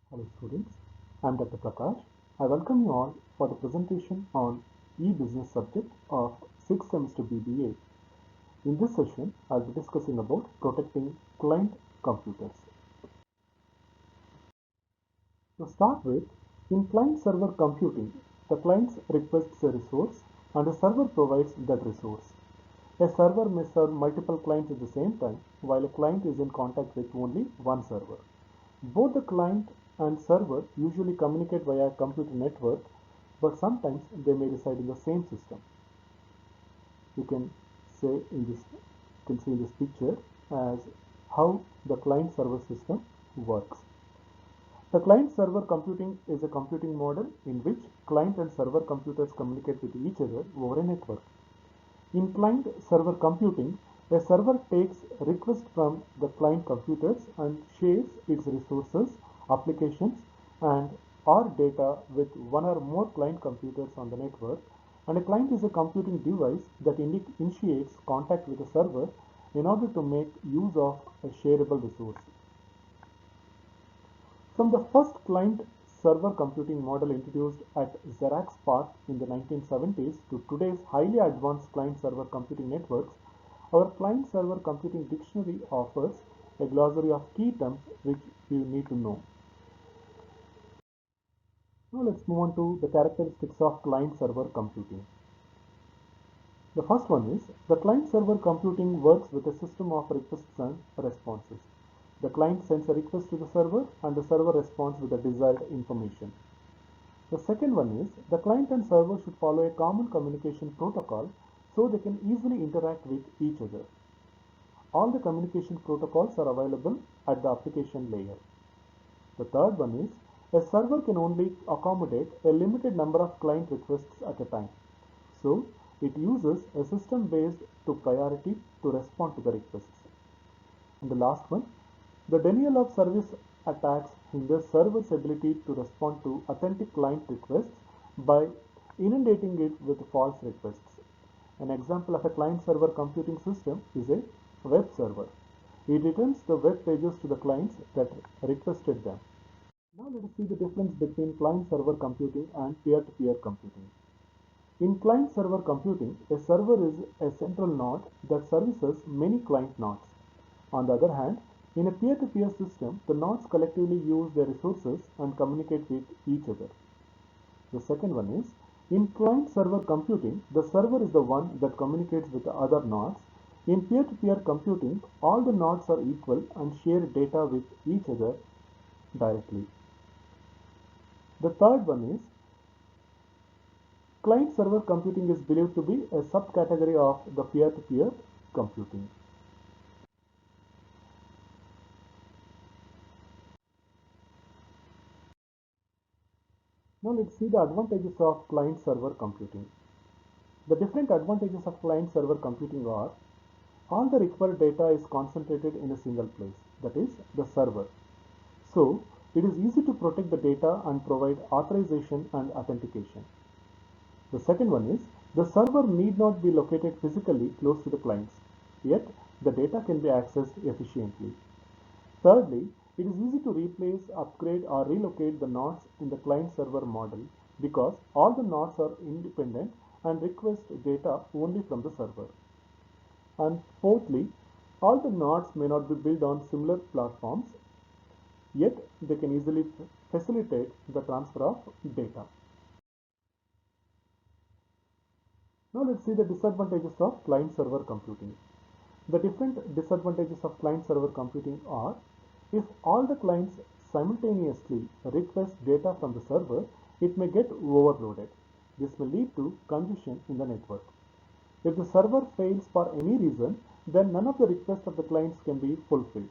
Hello students, I am Dr. Prakash. I welcome you all for the presentation on e-business subject of 6th semester BBA. In this session, I will be discussing about protecting client computers. To start with, in client-server computing, the client requests a resource and the server provides that resource. A server may serve multiple clients at the same time, while a client is in contact with only one server. Both the client and server usually communicate via a computer network, but sometimes they may reside in the same system. You can see in this picture as how the client server system works. The client server computing is a computing model in which client and server computers communicate with each other over a network. In client server computing, a server takes requests from the client computers and shares its resources, applications, and or data with one or more client computers on the network. And a client is a computing device that initiates contact with the server in order to make use of a shareable resource. From the first client-server computing model introduced at Xerox PARC in the 1970s to today's highly advanced client-server computing networks, our client-server computing dictionary offers a glossary of key terms which you need to know. Now let's move on to the characteristics of client-server computing. The first one is the client-server computing works with a system of requests and responses. The client sends a request to the server and the server responds with the desired information. The second one is the client and server should follow a common communication protocol so they can easily interact with each other. All the communication protocols are available at the application layer. The third one is a server can only accommodate a limited number of client requests at a time. So it uses a system based to priority to respond to the requests. And the last one, the denial of service attacks hinder server's ability to respond to authentic client requests by inundating it with false requests. An example of a client-server computing system is a web server. It returns the web pages to the clients that requested them. Now let us see the difference between client-server computing and peer-to-peer computing. In client-server computing, a server is a central node that services many client nodes. On the other hand, in a peer-to-peer system, the nodes collectively use their resources and communicate with each other. The second one is, in client-server computing, the server is the one that communicates with the other nodes. In peer-to-peer computing, all the nodes are equal and share data with each other directly. The third one is, client-server computing is believed to be a subcategory of the peer-to-peer computing. Now let's see the advantages of client-server computing. The different advantages of client-server computing are all the required data is concentrated in a single place, that is, the server. So, it is easy to protect the data and provide authorization and authentication. The second one is the server need not be located physically close to the clients, yet the data can be accessed efficiently. Thirdly, it is easy to replace, upgrade, or relocate the nodes in the client-server model because all the nodes are independent and request data only from the server. And fourthly, all the nodes may not be built on similar platforms, yet they can easily facilitate the transfer of data. Now let's see the disadvantages of client-server computing. The different disadvantages of client-server computing are if all the clients simultaneously request data from the server, it may get overloaded. This may lead to congestion in the network. If the server fails for any reason, then none of the requests of the clients can be fulfilled.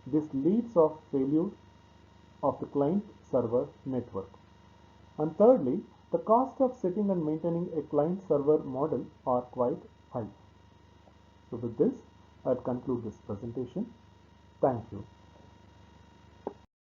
This leads to failure of the client-server network. And thirdly, the cost of setting and maintaining a client-server model are quite high. So with this, I'll conclude this presentation. Thank you.